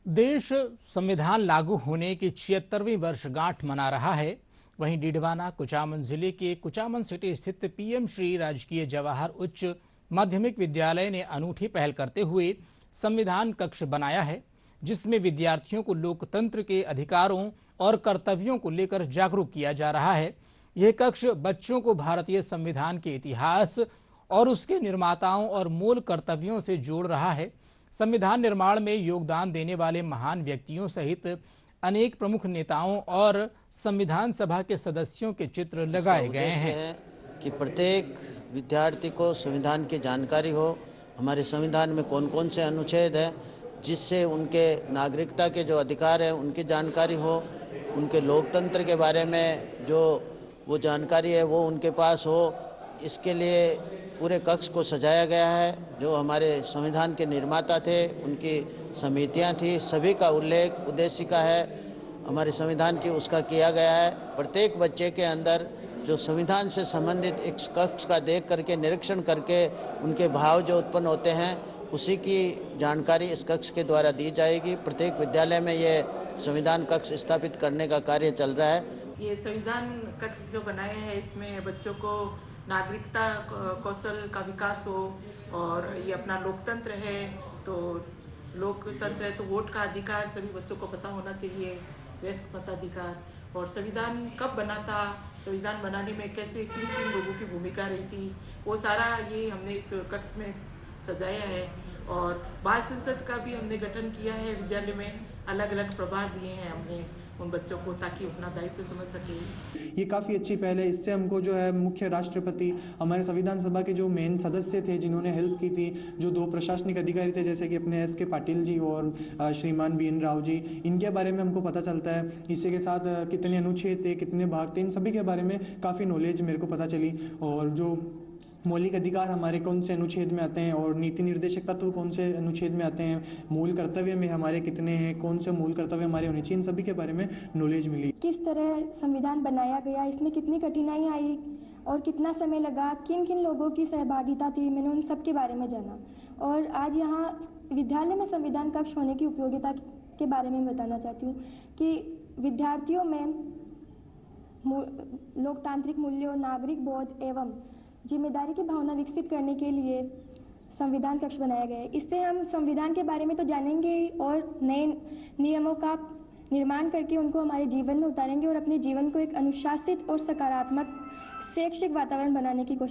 देश संविधान लागू होने की 76वीं वर्षगांठ मना रहा है। वहीं डीडवाना कुचामन जिले के कुचामन सिटी स्थित पीएम श्री राजकीय जवाहर उच्च माध्यमिक विद्यालय ने अनूठी पहल करते हुए संविधान कक्ष बनाया है, जिसमें विद्यार्थियों को लोकतंत्र के अधिकारों और कर्तव्यों को लेकर जागरूक किया जा रहा है। यह कक्ष बच्चों को भारतीय संविधान के इतिहास और उसके निर्माताओं और मूल कर्तव्यों से जोड़ रहा है। संविधान निर्माण में योगदान देने वाले महान व्यक्तियों सहित अनेक प्रमुख नेताओं और संविधान सभा के सदस्यों के चित्र लगाए गए हैं कि प्रत्येक विद्यार्थी को संविधान की जानकारी हो, हमारे संविधान में कौन कौन से अनुच्छेद हैं, जिससे उनके नागरिकता के जो अधिकार हैं उनकी जानकारी हो, उनके लोकतंत्र के बारे में जो वो जानकारी है वो उनके पास हो। इसके लिए पूरे कक्ष को सजाया गया है। जो हमारे संविधान के निर्माता थे, उनकी समितियां थी, सभी का उल्लेख उद्देशिका है हमारे संविधान की उसका किया गया है। प्रत्येक बच्चे के अंदर जो संविधान से संबंधित एक कक्ष का देख करके निरीक्षण करके उनके भाव जो उत्पन्न होते हैं, उसी की जानकारी इस कक्ष के द्वारा दी जाएगी। प्रत्येक विद्यालय में ये संविधान कक्ष स्थापित करने का कार्य चल रहा है। ये संविधान कक्ष जो बनाया है, इसमें बच्चों को नागरिकता कौशल का विकास हो, और ये अपना लोकतंत्र है तो लोकतंत्र है तो वोट का अधिकार सभी बच्चों को पता होना चाहिए, वयस्क मताधिकार, और संविधान कब बना था, संविधान बनाने में कैसे किन किन लोगों की भूमिका रही थी, वो सारा ये हमने इस कक्ष में सजाया है। और बाल संसद का भी हमने गठन किया है, विद्यालय में अलग अलग प्रभार दिए हैं हमने उन बच्चों को, ताकि अपना दायित्व समझ सके। ये काफ़ी अच्छी पहल है। इससे हमको जो है मुख्य राष्ट्रपति, हमारे संविधान सभा के जो मेन सदस्य थे जिन्होंने हेल्प की थी, जो दो प्रशासनिक अधिकारी थे जैसे कि अपने एस के पाटिल जी और श्रीमान बी एन राव जी, इनके बारे में हमको पता चलता है। इसी के साथ कितने अनुच्छेद थे, कितने भाग थे, इन सभी के बारे में काफ़ी नॉलेज मेरे को पता चली। और जो मौलिक अधिकार हमारे कौन से अनुच्छेद में आते हैं और नीति निर्देशक तत्व कौन से अनुच्छेद में आते हैं, मूल कर्तव्य में हमारे कितने हैं, कौन से मूल कर्तव्य हमारे होने चाहिए, इन सभी के बारे में नॉलेज मिली। किस तरह संविधान बनाया गया, इसमें कितनी कठिनाई आई और कितना समय लगा, किन किन लोगों की सहभागिता थी, मैंने उन सब के बारे में जाना। और आज यहाँ विद्यालय में संविधान कक्ष होने की उपयोगिता के बारे में बताना चाहती हूँ कि विद्यार्थियों में लोकतांत्रिक मूल्यों, नागरिक बोध एवं जिम्मेदारी की भावना विकसित करने के लिए संविधान कक्ष बनाया गया है। इससे हम संविधान के बारे में तो जानेंगे और नए नियमों का निर्माण करके उनको हमारे जीवन में उतारेंगे और अपने जीवन को एक अनुशासित और सकारात्मक शैक्षिक वातावरण बनाने की कोशिश